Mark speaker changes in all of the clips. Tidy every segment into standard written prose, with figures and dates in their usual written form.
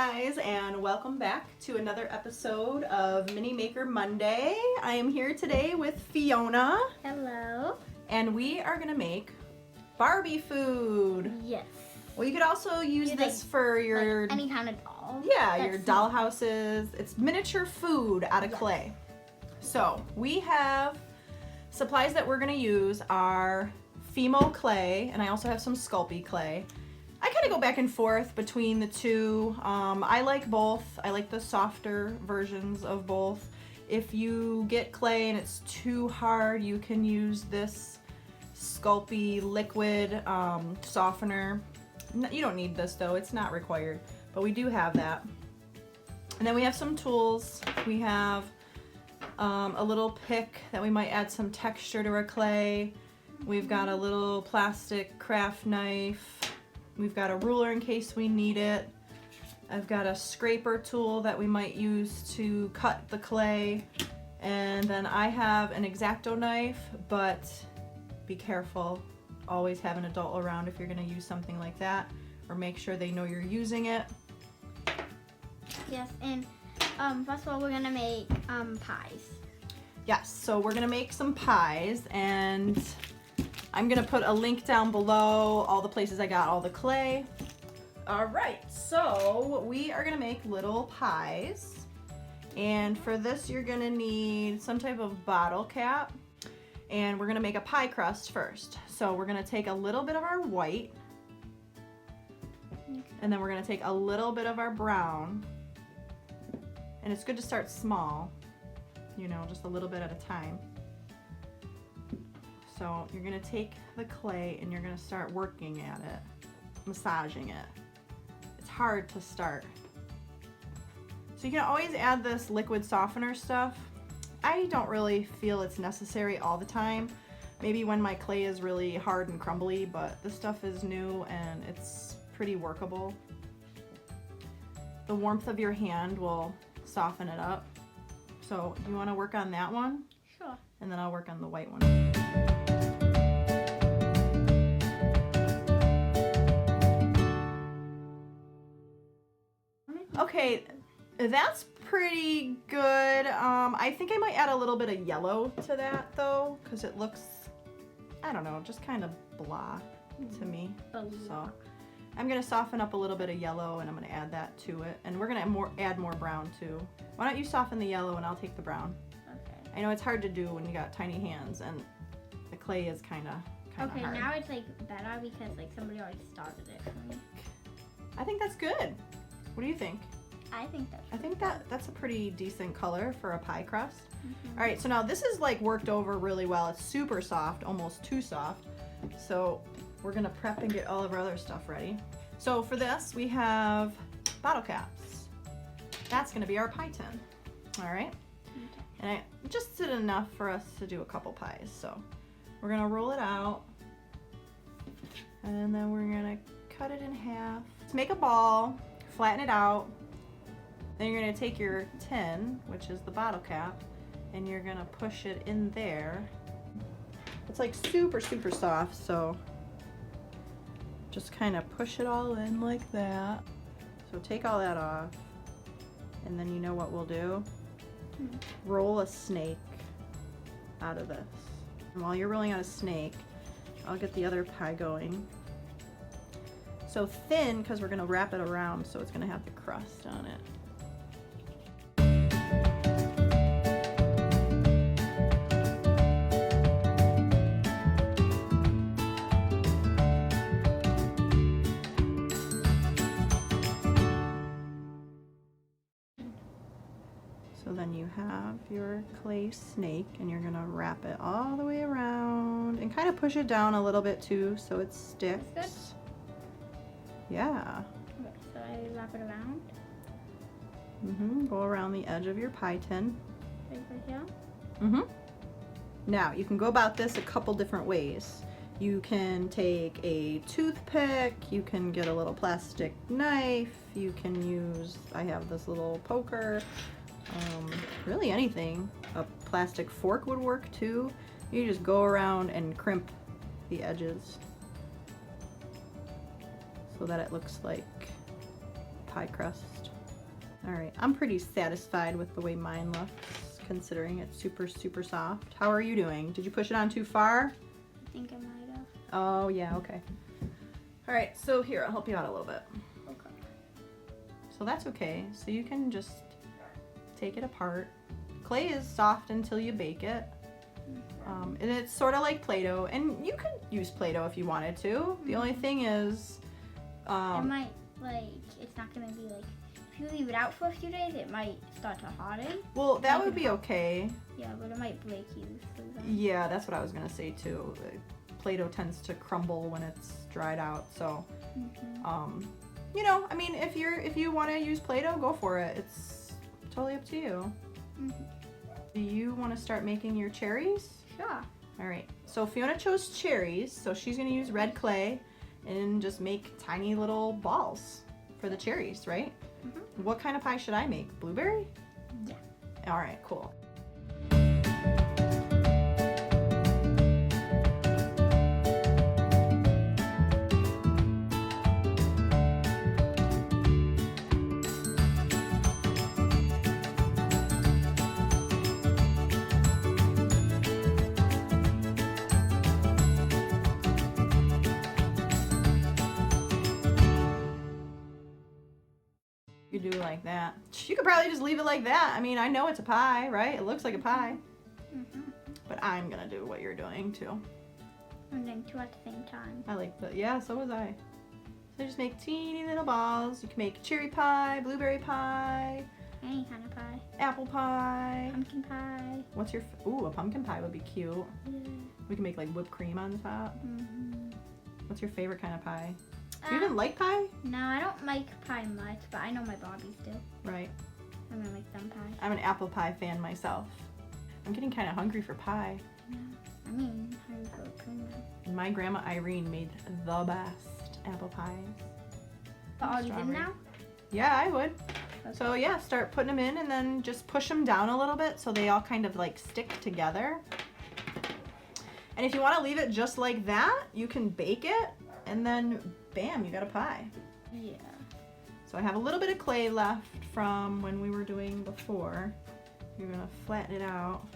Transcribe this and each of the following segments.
Speaker 1: guys, and welcome back to another episode of Mini Maker Monday. I am here today with Fiona.
Speaker 2: Hello.
Speaker 1: And we are gonna make Barbie food.
Speaker 2: Yes.
Speaker 1: Well, you could also use this for your
Speaker 2: any kind of doll.
Speaker 1: Yeah, your doll houses. It's miniature food out of clay. So we have supplies that we're gonna use are Fimo clay, and I also have some Sculpey clay. I kind of go back and forth between the two. I like both. I like the softer versions of both. If you get clay and it's too hard, you can use this Sculpey liquid softener. You don't need this though, it's not required, but we do have that. And then we have some tools. We have a little pick that we might add some texture to our clay. We've got a little plastic craft knife. We've got a ruler in case we need it. I've got a scraper tool that we might use to cut the clay. And then I have an X-Acto knife, but be careful. Always have an adult around if you're gonna use something like that, or make sure they know you're using it.
Speaker 2: Yes, and first of all, we're gonna make pies. Yes,
Speaker 1: so we're gonna make some pies, and I'm gonna put a link down below, all the places I got all the clay. All right, so we are gonna make little pies. And for this, you're gonna need some type of bottle cap. And we're gonna make a pie crust first. So we're gonna take a little bit of our white, and then we're gonna take a little bit of our brown. And it's good to start small, you know, just a little bit at a time. So you're gonna take the clay and you're gonna start working at it, massaging it. It's hard to start. So you can always add this liquid softener stuff. I don't really feel it's necessary all the time. Maybe when my clay is really hard and crumbly, but this stuff is new and it's pretty workable. The warmth of your hand will soften it up. So do you wanna work on that one?
Speaker 2: Sure. And
Speaker 1: then I'll work on the white one. Okay, that's pretty good. I think I might add a little bit of yellow to that though, because it looks, I don't know, just kind of blah to me. So I'm gonna soften up a little bit of yellow and I'm gonna add that to it. And we're gonna add more brown too. Why don't you soften the yellow and I'll take the brown? Okay. I know it's hard to do when you got tiny hands and the clay is kind of hard.
Speaker 2: Okay, now it's like better because like somebody already started it for me.
Speaker 1: I think that's good. What do you think?
Speaker 2: I think
Speaker 1: that's a pretty decent color for a pie crust. All right, so now this is like worked over really well. It's super soft, almost too soft. So we're gonna prep and get all of our other stuff ready. So for this, we have bottle caps. That's gonna be our pie tin. All right. Okay. And I just did enough for us to do a couple pies. So we're gonna roll it out, and then we're gonna cut it in half. Let's make a ball, flatten it out. Then you're gonna take your tin, which is the bottle cap, and you're gonna push it in there. It's like super, super soft, so just kind of push it all in like that. So take all that off, and then you know what we'll do? Roll a snake out of this. And while you're rolling out a snake, I'll get the other pie going. So thin, because we're gonna wrap it around, so it's gonna have the crust on it. So then you have your clay snake and you're gonna wrap it all the way around and kind of push it down a little bit too so it sticks.
Speaker 2: That's good.
Speaker 1: Yeah.
Speaker 2: Okay, so I wrap it around.
Speaker 1: Go around the edge of your pie tin.
Speaker 2: Right here?
Speaker 1: Now you can go about this a couple different ways. You can take a toothpick, you can get a little plastic knife, you can use, I have this little poker, really anything. A plastic fork would work too. You just go around and crimp the edges so that it looks like pie crust. All right, I'm pretty satisfied with the way mine looks, considering it's super, super soft. How are you doing? Did you push it on too far?
Speaker 2: I think I might have.
Speaker 1: Oh, yeah, okay. All right, so here, I'll help you out a little bit.
Speaker 2: Okay.
Speaker 1: So that's okay. So you can just take it apart. Clay is soft until you bake it. And it's sort of like Play-Doh, and you could use Play-Doh if you wanted to. The only thing is,
Speaker 2: it might, like, it's not gonna be like, if you leave it out for a few days, it might start to harden.
Speaker 1: well, that would be okay.
Speaker 2: Yeah, but it might break you.
Speaker 1: Yeah, that's what I was gonna say too. Play-Doh tends to crumble when it's dried out, so you know, I mean, if you want to use Play-Doh, go for it. It's totally up to you. Do you want to start making your cherries?
Speaker 2: Sure.
Speaker 1: All right. So Fiona chose cherries, so she's gonna use red clay and just make tiny little balls for the cherries, right? What kind of pie should I make? Blueberry?
Speaker 2: Yeah.
Speaker 1: All right, cool. You could do it like that. You could probably just leave it like that. I mean, I know it's a pie, right? It looks like a pie. But I'm gonna do what you're doing too.
Speaker 2: I'm doing two at the same time.
Speaker 1: I like the, yeah, so was I. So just make teeny little balls. You can make cherry pie, blueberry pie,
Speaker 2: Any kind of pie.
Speaker 1: apple pie.
Speaker 2: Pumpkin pie.
Speaker 1: What's your, ooh, a pumpkin pie would be cute.
Speaker 2: Yeah.
Speaker 1: We can make like whipped cream on the top. What's your favorite kind of pie? Do you even like pie?
Speaker 2: No, I don't like pie much, but I know my Barbies do.
Speaker 1: Right.
Speaker 2: I'm gonna make them pie.
Speaker 1: I'm an apple pie fan myself. I'm getting kind of hungry for pie.
Speaker 2: Yeah. I mean, I'm for cream.
Speaker 1: My grandma Irene made the best apple pies.
Speaker 2: But all these in
Speaker 1: Strawberry.
Speaker 2: now?
Speaker 1: Yeah, I would.
Speaker 2: Okay.
Speaker 1: So yeah, start putting them in and then just push them down a little bit so they all kind of like stick together. And if you want to leave it just like that, you can bake it and then bam, you got a pie.
Speaker 2: Yeah.
Speaker 1: So I have a little bit of clay left from when we were doing before. You're gonna flatten it out.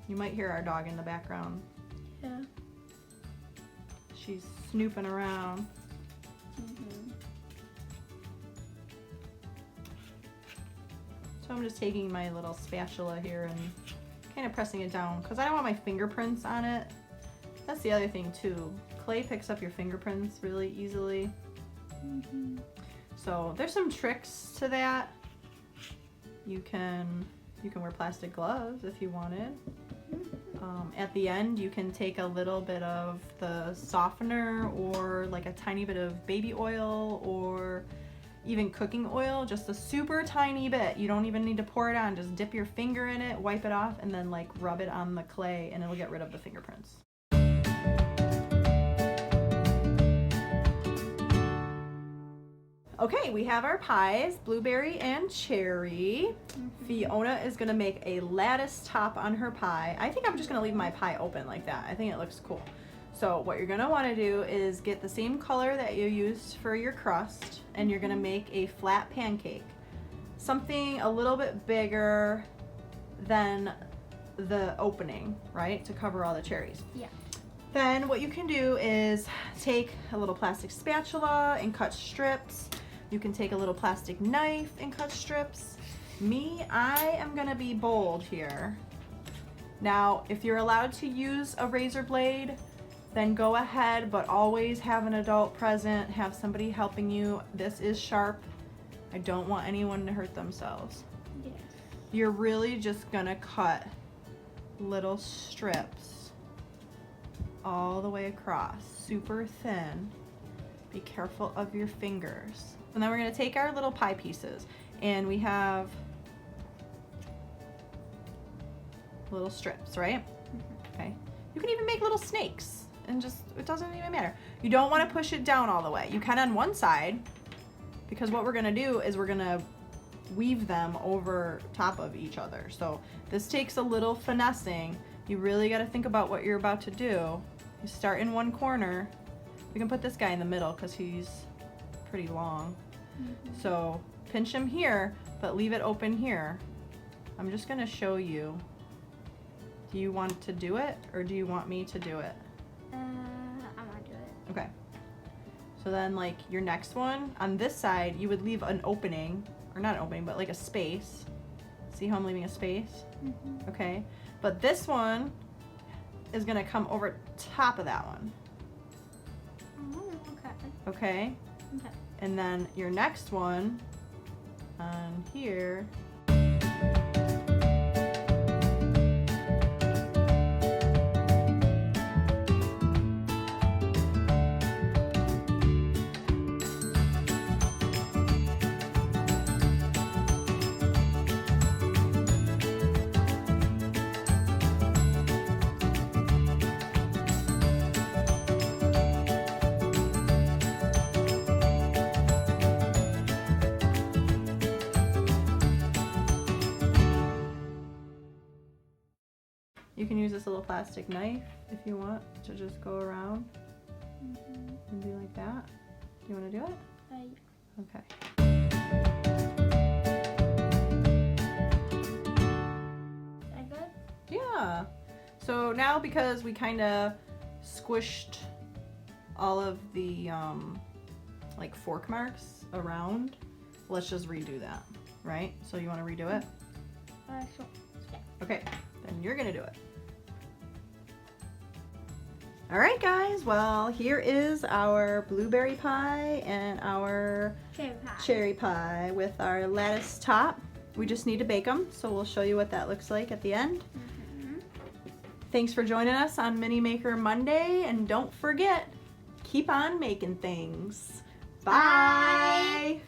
Speaker 1: You might hear our dog in the background.
Speaker 2: Yeah.
Speaker 1: She's snooping around. So I'm just taking my little spatula here and kind of pressing it down because I don't want my fingerprints on it. That's the other thing too. Clay picks up your fingerprints really easily. So there's some tricks to that. You can wear plastic gloves if you wanted. At the end, you can take a little bit of the softener or like a tiny bit of baby oil or even cooking oil, just a super tiny bit. You don't even need to pour it on. Just dip your finger in it, wipe it off, and then like rub it on the clay and it'll get rid of the fingerprints. Okay, we have our pies, blueberry and cherry. Fiona is gonna make a lattice top on her pie. I think I'm just gonna leave my pie open like that. I think it looks cool. So what you're gonna wanna do is get the same color that you used for your crust and you're gonna make a flat pancake. Something a little bit bigger than the opening, right? To cover all the cherries.
Speaker 2: Yeah.
Speaker 1: Then what you can do is take a little plastic spatula and cut strips. You can take a little plastic knife and cut strips. Me, I am gonna be bold here. Now, if you're allowed to use a razor blade, then go ahead, but always have an adult present, have somebody helping you. This is sharp. I don't want anyone to hurt themselves.
Speaker 2: Yeah.
Speaker 1: You're really just gonna cut little strips all the way across, super thin. Be careful of your fingers. And then we're gonna take our little pie pieces and we have little strips, right? Okay. You can even make little snakes and just, it doesn't even matter. You don't wanna push it down all the way. You can on one side, because what we're gonna do is we're gonna weave them over top of each other. So this takes a little finessing. You really gotta think about what you're about to do. You start in one corner. We can put this guy in the middle because he's pretty long. So pinch them here, but leave it open here. I'm just gonna show you. Do you want to do it or do you want me to do it?
Speaker 2: I want to do it.
Speaker 1: Okay. So then like your next one, on this side, you would leave an opening, or not an opening, but like a space. See how I'm leaving a space? Okay. But this one is gonna come over top of that one.
Speaker 2: Oh, okay.
Speaker 1: Okay?
Speaker 2: Okay.
Speaker 1: And then your next one on here. You can use this little plastic knife if you want to just go around and be like that. Do you want to do it? Okay.
Speaker 2: Is that good?
Speaker 1: Yeah. So now because we kind of squished all of the like fork marks around, let's just redo that, right? So you want to redo it?
Speaker 2: Sure.
Speaker 1: Okay, then you're gonna do it. All right, guys. Well, here is our blueberry pie and our cherry pie with our lattice top. We just need to bake them, so we'll show you what that looks like at the end. Thanks for joining us on Mini Maker Monday, and don't forget, keep on making things. Bye.